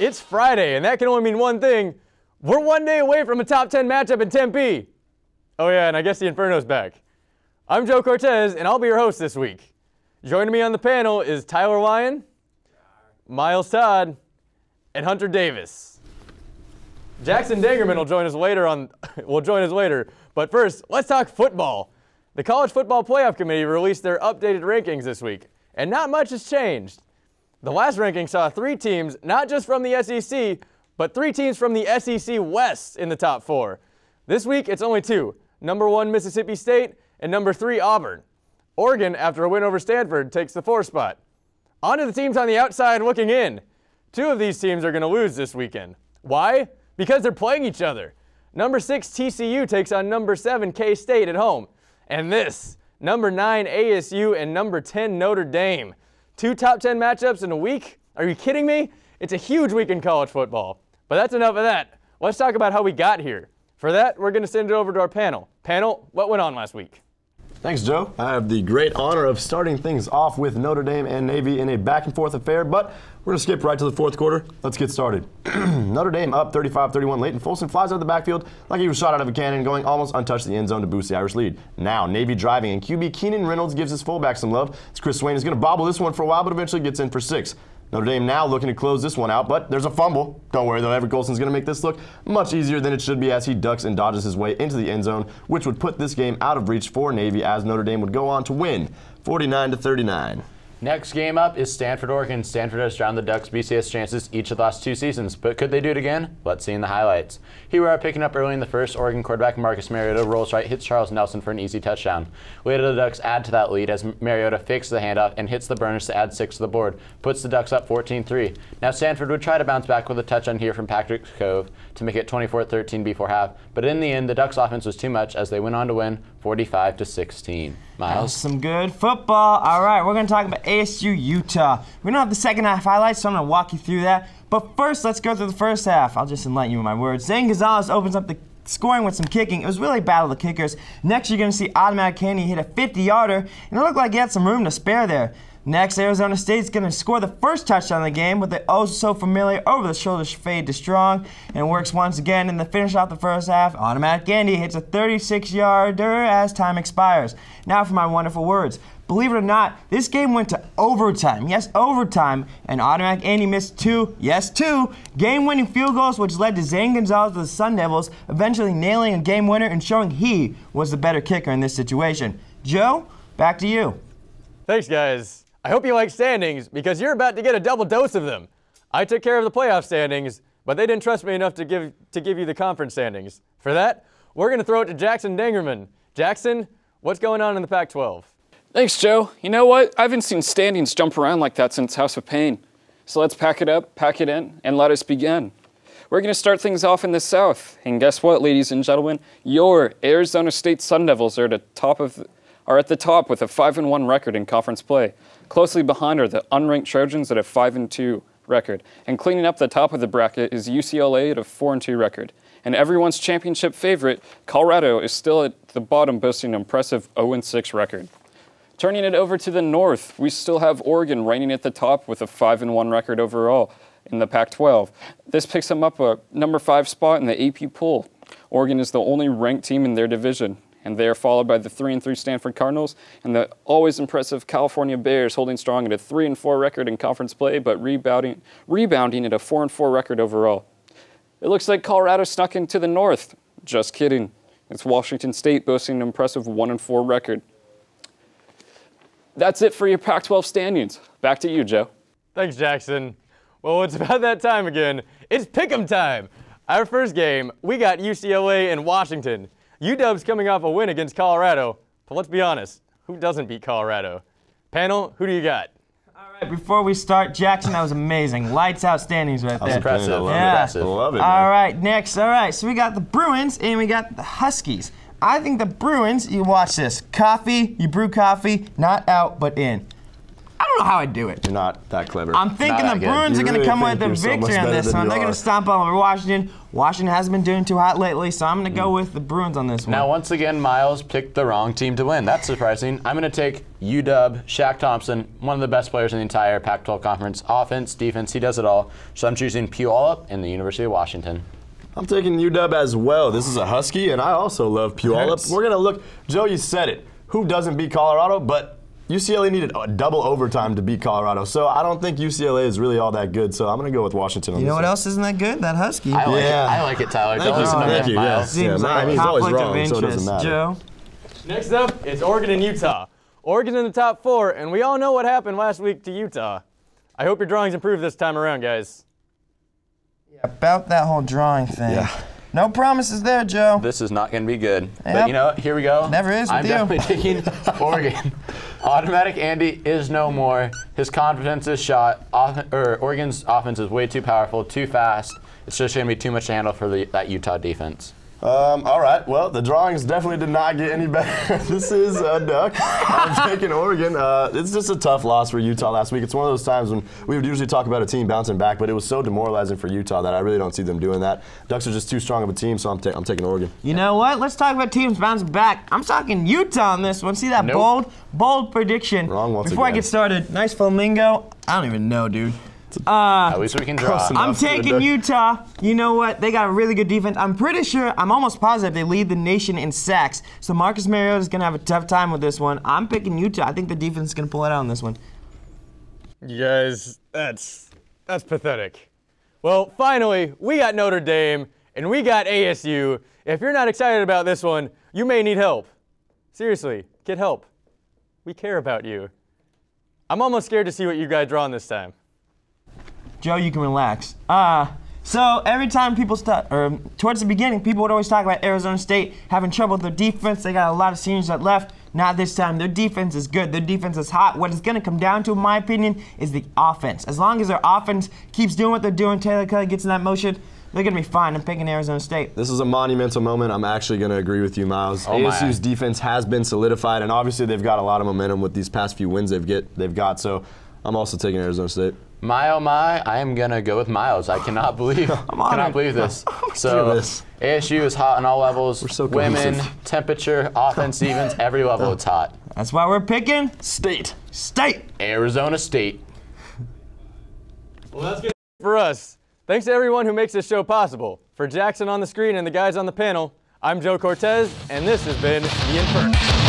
It's Friday, and that can only mean one thing. We're one day away from a top 10 matchup in Tempe. Oh yeah, and I guess the Inferno's back. I'm Joe Cortez, and I'll be your host this week. Joining me on the panel is Tyler Lyon, Miles Todd, and Hunter Davis. Jackson Dangerman will join us later, but first, let's talk football. The College Football Playoff Committee released their updated rankings this week, and not much has changed. The last ranking saw 3 teams, not just from the SEC, but 3 teams from the SEC West in the top 4. This week, it's only 2, number 1 Mississippi State and number 3 Auburn. Oregon, after a win over Stanford, takes the 4th spot. On to the teams on the outside looking in. 2 of these teams are going to lose this weekend. Why? Because they're playing each other. Number 6 TCU takes on number 7 K-State at home. And this, number 9 ASU and number 10 Notre Dame. 2 top 10 matchups in a week? Are you kidding me? It's a huge week in college football. But that's enough of that. Let's talk about how we got here. For that, we're going to send it over to our panel. Panel, what went on last week? Thanks, Joe. I have the great honor of starting things off with Notre Dame and Navy in a back-and-forth affair, but we're going to skip right to the 4th quarter. Let's get started. Notre Dame up 35-31 late, and Folsom flies out of the backfield like he was shot out of a cannon, going almost untouched to the end zone to boost the Irish lead. Now, Navy driving, and QB Keenan Reynolds gives his fullback some love, as Chris Swain is going to bobble this one for a while, but eventually gets in for 6. Notre Dame now looking to close this one out, but there's a fumble. Don't worry, though, Everett Golson's going to make this look much easier than it should be as he ducks and dodges his way into the end zone, which would put this game out of reach for Navy as Notre Dame would go on to win 49-39. Next game up is Stanford, Oregon. Stanford has drowned the Ducks' BCS chances each of the last 2 seasons, but could they do it again? Let's see in the highlights. Here we are picking up early in the first. Oregon quarterback Marcus Mariota rolls right, hits Charles Nelson for an easy touchdown. Later, the Ducks add to that lead as Mariota fakes the handoff and hits the burners to add 6 to the board, puts the Ducks up 14-3. Now Stanford would try to bounce back with a touchdown here from Patrick Cove to make it 24-13 before half, but in the end, the Ducks' offense was too much as they went on to win 45-16. Miles? That's some good football. All right, we're going to talk about ASU Utah. We don't have the second half highlights, so I'm going to walk you through that. But first, let's go through the first half. I'll just enlighten you with my words. Zane Gonzalez opens up the scoring with some kicking. It was really a battle of the kickers. Next, you're going to see Automatic Candy hit a 50-yarder, and it looked like he had some room to spare there. Next, Arizona State's going to score the first touchdown of the game with the oh-so-familiar over-the-shoulder fade to Strong, and it works once again in the finish off the first half. Automatic Andy hits a 36-yarder as time expires. Now for my wonderful words. Believe it or not, this game went to overtime. Yes, overtime, and Automatic Andy missed 2 game-winning field goals, which led to Zane Gonzalez of the Sun Devils eventually nailing a game winner and showing he was the better kicker in this situation. Joe, back to you. Thanks, guys. I hope you like standings because you're about to get a double dose of them. I took care of the playoff standings, but they didn't trust me enough to give you the conference standings. For that, we're going to throw it to Jackson Dangerman. Jackson, what's going on in the Pac-12? Thanks, Joe. You know what? I haven't seen standings jump around like that since House of Pain. So let's pack it up, pack it in, and let us begin. We're going to start things off in the South. And guess what, ladies and gentlemen? Your Arizona State Sun Devils are at the top with a 5-1 record in conference play. Closely behind are the unranked Trojans at a 5-2 record. And cleaning up the top of the bracket is UCLA at a 4-2 record. And everyone's championship favorite, Colorado, is still at the bottom, boasting an impressive 0-6 record. Turning it over to the North, we still have Oregon reigning at the top with a 5-1 record overall in the Pac-12. This picks them up a number 5 spot in the AP poll. Oregon is the only ranked team in their division, and they are followed by the 3-3 Stanford Cardinals and the always impressive California Bears, holding strong at a 3-4 record in conference play, but rebounding at a 4-4 record overall. It looks like Colorado snuck into the North. Just kidding. It's Washington State boasting an impressive 1-4 record. That's it for your Pac-12 standings. Back to you, Joe. Thanks, Jackson. Well, it's about that time again. It's pick'em time. Our first game, we got UCLA and Washington. UW's coming off a win against Colorado, but let's be honest, who doesn't beat Colorado? Panel, who do you got? All right, before we start, Jackson, that was amazing. Lights out standings right there. That was impressive. Yeah. I love it, All man. right, next. All right, so we got the Bruins and we got the Huskies. I think the Bruins, you watch this. Coffee, you brew coffee, not out but in. I don't know how I do it. You're not that clever. I'm thinking Not the that good. Bruins are You going to really come think with the you're so much victory on better this than one. you They're going are. to stomp all over Washington. Washington hasn't been doing too hot lately, so I'm going to go with the Bruins on this one. Now, once again, Miles picked the wrong team to win. That's surprising. I'm going to take UW, Shaq Thompson, one of the best players in the entire Pac-12 conference. Offense, defense, he does it all. So I'm choosing Puyallup and the University of Washington. I'm taking UW as well. This is a Husky, and I also love Puyallup. Hurts. We're going to look. Joe, you said it. Who doesn't beat Colorado? But UCLA needed a double overtime to beat Colorado. So I don't think UCLA is really all that good. So I'm going to go with Washington on You this know what one. else isn't that good? That Husky. I like Yeah. it. I like it, Tyler. Thank Don't you. listen to Thank me, you. Miles. Yes. Seems Yeah, I like mean, a he's always conflict of wrong, so it doesn't interest. matter. Joe? Next up, it's Oregon and Utah. Oregon's in the top 4, and we all know what happened last week to Utah. I hope your drawings improve this time around, guys. About that whole drawing thing. Yeah. No promises there, Joe. This is not going to be good. Yep. But you know what? Here we go. Never is with I'm you. definitely taking Oregon. Automatic Andy is no more. His confidence is shot. Oregon's offense is way too powerful, too fast. It's just going to be too much to handle for that Utah defense. All right. Well, the drawings definitely did not get any better. This is a duck. I'm taking Oregon. It's just a tough loss for Utah last week. It's one of those times when we would usually talk about a team bouncing back, but it was so demoralizing for Utah that I really don't see them doing that. Ducks are just too strong of a team, so I'm taking Oregon. You know what? Let's talk about teams bouncing back. I'm talking Utah on this one. See that Nope. bold prediction. Wrong once Before I again. get started, nice flamingo. I don't even know, dude. At least we can draw. Close enough. I'm Enough to a taking duck. Utah. You know what? They got a really good defense. I'm pretty sure, I'm almost positive they lead the nation in sacks. So Marcus Mariota is going to have a tough time with this one. I'm picking Utah. I think the defense is going to pull it out on this one. You guys, that's pathetic. Well, finally, we got Notre Dame, and we got ASU. If you're not excited about this one, you may need help. Seriously, get help. We care about you. I'm almost scared to see what you guys draw on this time. Joe, you can relax. So every time people start, or towards the beginning, people would always talk about Arizona State having trouble with their defense. They got a lot of seniors that left. Not this time. Their defense is good. Their defense is hot. What it's going to come down to, in my opinion, is the offense. As long as their offense keeps doing what they're doing, Taylor Kelly gets in that motion, they're going to be fine. I'm picking Arizona State. This is a monumental moment. I'm actually going to agree with you, Miles. Oh my. ASU's defense has been solidified, and obviously they've got a lot of momentum with these past few wins they've got. So I'm also taking Arizona State. My oh my, I am gonna go with Miles. I cannot believe this. So this. ASU is hot on all levels. We're so Women, cohesive. temperature, offense, defense, every level it's hot. That's why we're picking State. State. Arizona State. Well, that's good for us. Thanks to everyone who makes this show possible. For Jackson on the screen and the guys on the panel, I'm Joe Cortez, and this has been The Inferno.